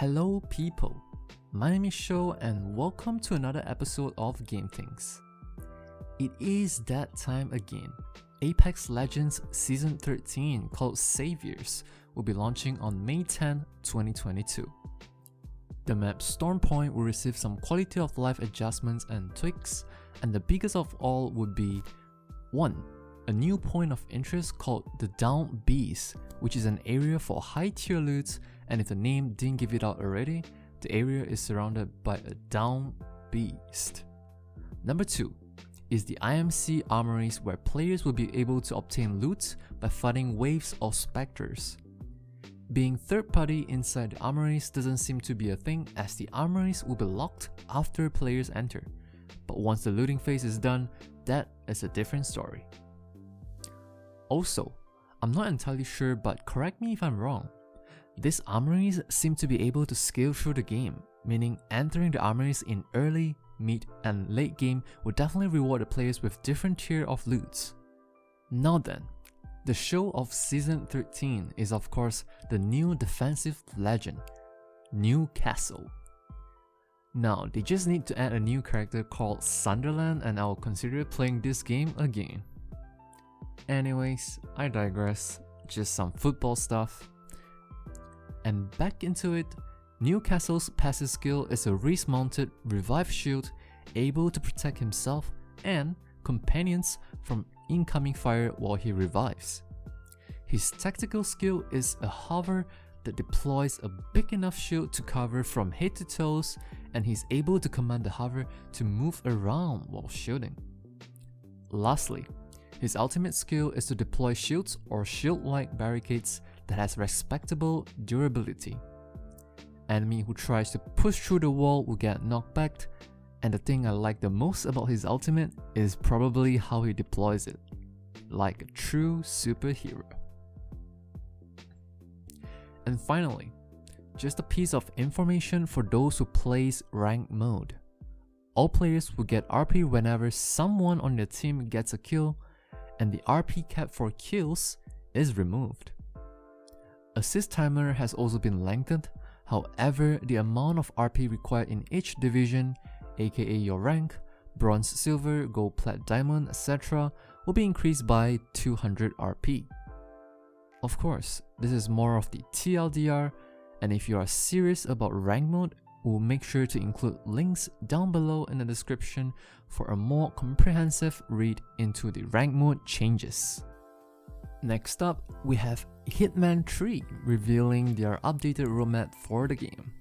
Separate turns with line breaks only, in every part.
Hello people, my name is Sho and welcome to another episode of Game Things. It is that time again. Apex Legends Season 13 called Saviors will be launching on May 10, 2022. The map Stormpoint will receive some quality of life adjustments and tweaks, and the biggest of all would be 1. A new point of interest called the Down Beast, which is an area for high tier loots, and if the name didn't give it out already, the area is surrounded by a Down Beast. Number 2 is the IMC armories, where players will be able to obtain loot by fighting waves of specters. Being third party inside the armories doesn't seem to be a thing, as the armories will be locked after players enter, but once the looting phase is done, that is a different story. Also, I'm not entirely sure, but correct me if I'm wrong, these armories seem to be able to scale through the game, meaning entering the armories in early, mid, and late game will definitely reward the players with different tier of loots. Now then, the show of Season 13 is of course the new defensive legend, Newcastle. Now, they just need to add a new character called Sunderland and I'll consider playing this game again. Anyways, I digress, just some football stuff. And back into it, Newcastle's passive skill is a wrist-mounted revive shield able to protect himself and companions from incoming fire while he revives. His tactical skill is a hover that deploys a big enough shield to cover from head to toes, and he's able to command the hover to move around while shielding. Lastly, his ultimate skill is to deploy shields or shield-like barricades that has respectable durability. Enemy who tries to push through the wall will get knocked back, and the thing I like the most about his ultimate is probably how he deploys it, like a true superhero. And finally, just a piece of information for those who plays ranked mode. All players will get RP whenever someone on their team gets a kill, and the RP cap for kills is removed. Assist timer has also been lengthened, however the amount of RP required in each division, aka your rank, bronze, silver, gold, plat, diamond, etc. will be increased by 200 RP. Of course, this is more of the TLDR, and if you are serious about rank mode, we'll make sure to include links down below in the description for a more comprehensive read into the rank mode changes. Next up, we have Hitman 3 revealing their updated roadmap for the game.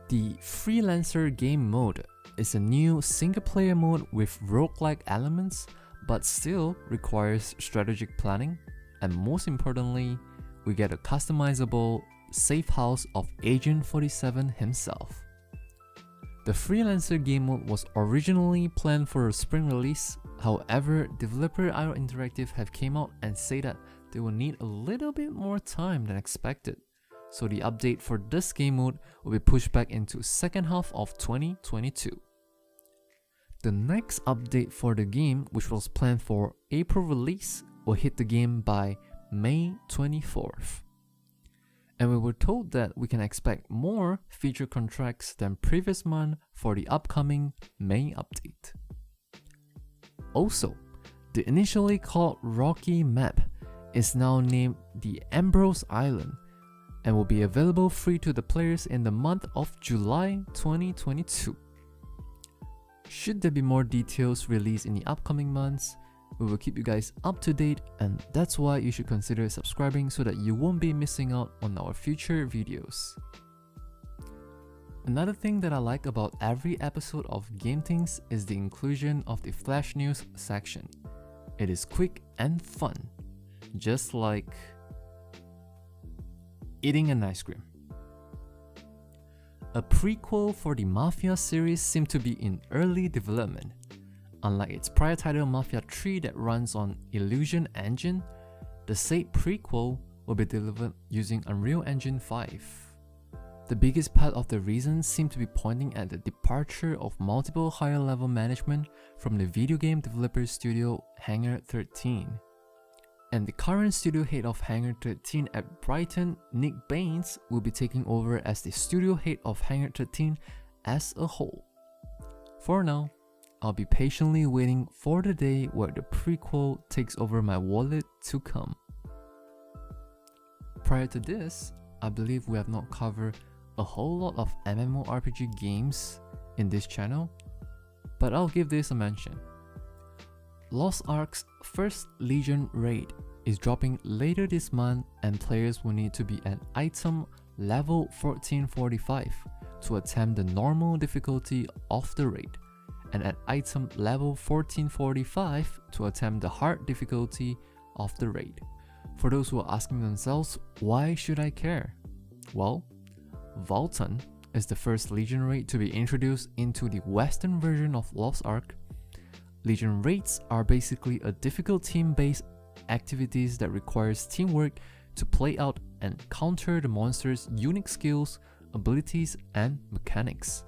The Freelancer game mode is a new single-player mode with roguelike elements, but still requires strategic planning, and most importantly, we get a customizable safe house of Agent 47 himself. The Freelancer game mode was originally planned for a spring release, however, developer IO Interactive have came out and say that they will need a little bit more time than expected, so the update for this game mode will be pushed back into second half of 2022. The next update for the game, which was planned for April release, will hit the game by May 24th. And we were told that we can expect more feature contracts than previous month for the upcoming May update. Also, the initially called Rocky map is now named the Ambrose Island and will be available free to the players in the month of July 2022. Should there be more details released in the upcoming months, we will keep you guys up to date, and that's why you should consider subscribing so that you won't be missing out on our future videos. Another thing that I like about every episode of Game Things is the inclusion of the Flash News section. It is quick and fun, just like eating an ice cream. A prequel for the Mafia series seemed to be in early development. Unlike its prior title Mafia 3 that runs on Illusion Engine, the said prequel will be delivered using Unreal Engine 5. The biggest part of the reason seemed to be pointing at the departure of multiple higher level management from the video game developer studio Hangar 13. and the current studio head of Hangar 13 at Brighton, Nick Baines, will be taking over as the studio head of Hangar 13 as a whole. For now, I'll be patiently waiting for the day where the prequel takes over my wallet to come. Prior to this, I believe we have not covered a whole lot of MMORPG games in this channel, but I'll give this a mention. Lost Ark's first Legion raid is dropping later this month, and players will need to be at item level 1445 to attempt the normal difficulty of the raid, and at item level 1445 to attempt the hard difficulty of the raid. For those who are asking themselves, why should I care? Well, Vultan is the first Legion raid to be introduced into the Western version of Lost Ark. Legion raids are basically a difficult team-based activities that requires teamwork to play out and counter the monster's unique skills, abilities, and mechanics.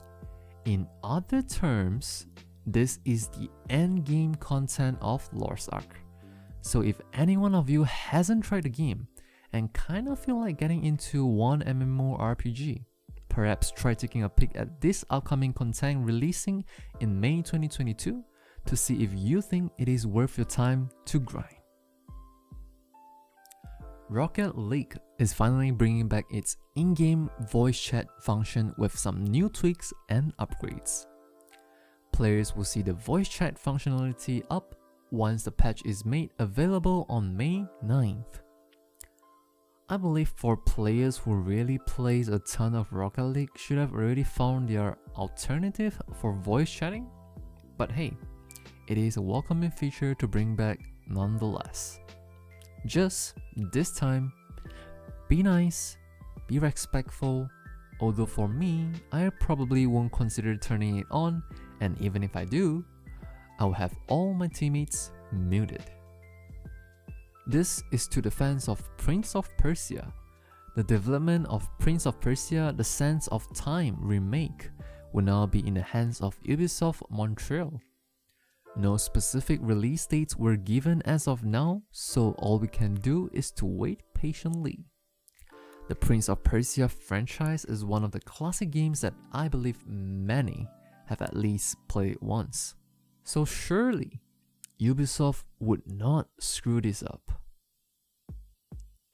In other terms, this is the endgame content of Lost Ark. So if any one of you hasn't tried the game and kind of feel like getting into one MMORPG, perhaps try taking a peek at this upcoming content releasing in May 2022 to see if you think it is worth your time to grind. Rocket League is finally bringing back its in-game voice chat function with some new tweaks and upgrades. Players will see the voice chat functionality up once the patch is made available on May 9th. I believe for players who really plays a ton of Rocket League should have already found their alternative for voice chatting, but hey, it is a welcoming feature to bring back nonetheless. Just this time, be nice, be respectful, although for me, I probably won't consider turning it on, and even if I do, I'll have all my teammates muted. This is to the fans of Prince of Persia. The development of Prince of Persia: The Sands of Time remake will now be in the hands of Ubisoft Montreal. No specific release dates were given as of now, so all we can do is to wait patiently. The Prince of Persia franchise is one of the classic games that I believe many have at least played once. So surely, Ubisoft would not screw this up.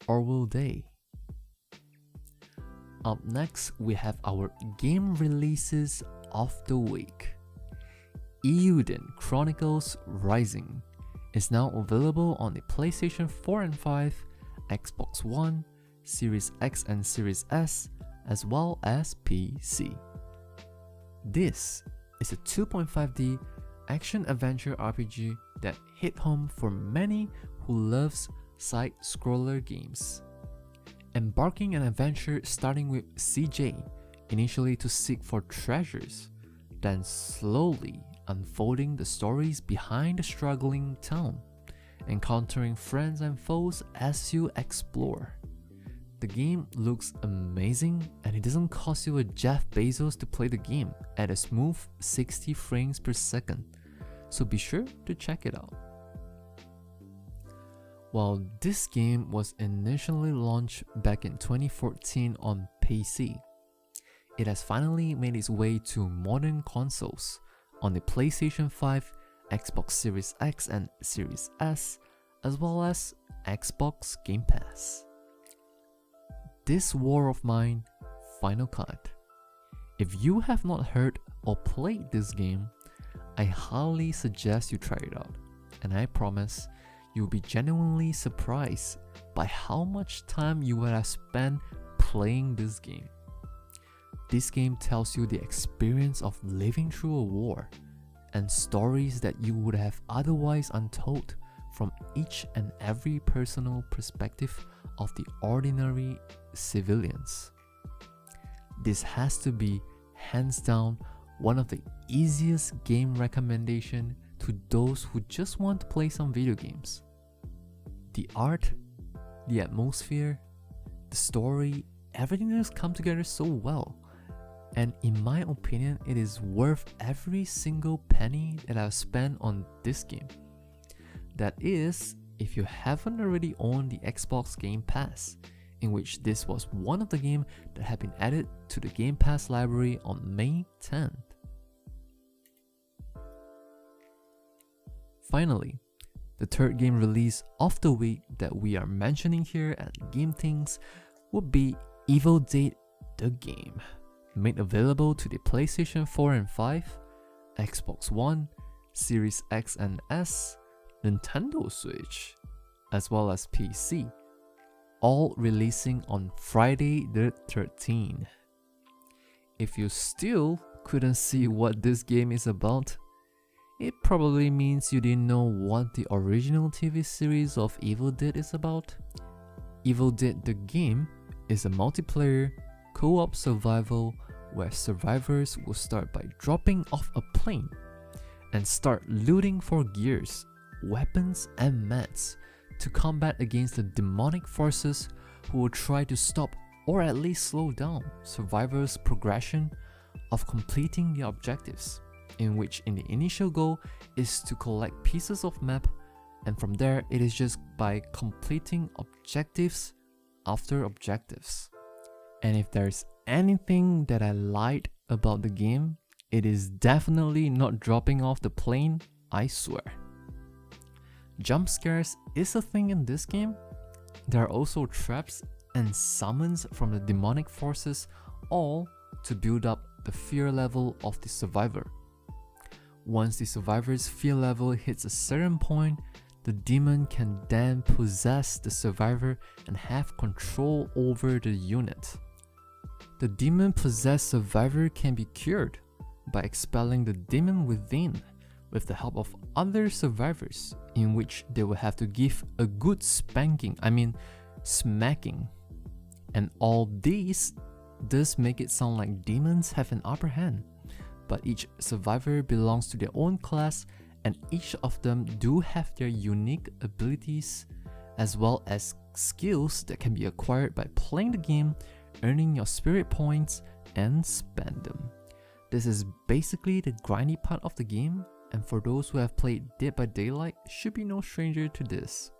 Or will they? Up next, we have our game releases of the week. Eiyuden Chronicles Rising is now available on the PlayStation 4 and 5, Xbox One, Series X and Series S, as well as PC. This is a 2.5D action-adventure RPG that hit home for many who loves side-scroller games. Embarking an adventure starting with CJ, initially to seek for treasures, then slowly unfolding the stories behind the struggling town, encountering friends and foes as you explore. The game looks amazing, and it doesn't cost you a Jeff Bezos to play the game at a smooth 60 frames per second, so be sure to check it out. While this game was initially launched back in 2014 on PC, it has finally made its way to modern consoles on the PlayStation 5, Xbox Series X and Series S, as well as Xbox Game Pass. This War of Mine Final Cut. If you have not heard or played this game, I highly suggest you try it out, and I promise you'll be genuinely surprised by how much time you would have spent playing this game. This game tells you the experience of living through a war and stories that you would have otherwise untold from each and every personal perspective of the ordinary civilians. This has to be hands down one of the easiest game recommendation to those who just want to play some video games. The art, the atmosphere, the story, everything has come together so well. And in my opinion, it is worth every single penny that I've spent on this game. That is, if you haven't already owned the Xbox Game Pass, in which this was one of the games that had been added to the Game Pass library on May 10th. Finally, the third game release of the week that we are mentioning here at Game Things would be Evil Dead the Game, made available to the PlayStation 4 and 5, Xbox One, Series X and S, Nintendo Switch, as well as PC, all releasing on Friday the 13th. If you still couldn't see what this game is about, it probably means you didn't know what the original TV series of Evil Dead is about. Evil Dead the Game is a multiplayer, co-op survival where survivors will start by dropping off a plane and start looting for gears, weapons and mats to combat against the demonic forces who will try to stop or at least slow down survivors' progression of completing the objectives, in which in the initial goal is to collect pieces of map, and from there it is just by completing objectives after objectives. And if there's anything that I liked about the game, it is definitely not dropping off the plane, I swear. Jump scares is a thing in this game. There are also traps and summons from the demonic forces, all to build up the fear level of the survivor. Once the survivor's fear level hits a certain point, the demon can then possess the survivor and have control over the unit. The demon-possessed survivor can be cured by expelling the demon within with the help of other survivors, in which they will have to give a good smacking. And all these does make it sound like demons have an upper hand, but each survivor belongs to their own class, and each of them do have their unique abilities as well as skills that can be acquired by playing the game, earning your spirit points, and spend them. This is basically the grindy part of the game, and for those who have played Dead by Daylight should be no stranger to this.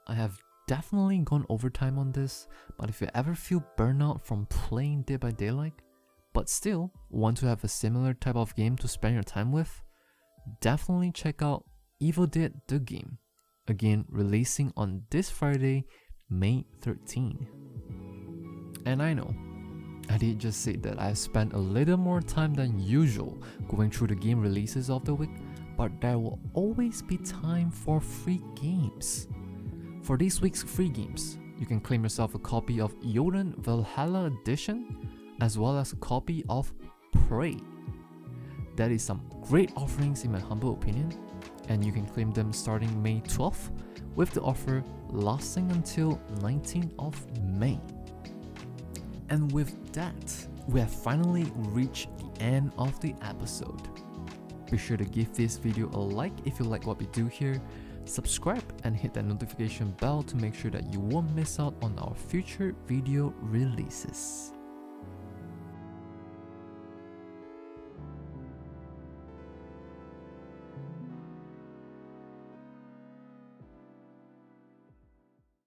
I have definitely gone overtime on this, but if you ever feel burnout from playing Dead by Daylight, but still want to have a similar type of game to spend your time with, definitely check out Evil Dead the Game, again releasing on this Friday, May 13. And I know, I did just say that I have spent a little more time than usual going through the game releases of the week, but there will always be time for free games. For this week's free games, you can claim yourself a copy of Yoden Valhalla Edition, as well as a copy of Prey. That is some great offerings in my humble opinion, and you can claim them starting May 12th, with the offer lasting until 19th of May. And with that, we have finally reached the end of the episode. Be sure to give this video a like if you like what we do here, subscribe and hit that notification bell to make sure that you won't miss out on our future video releases.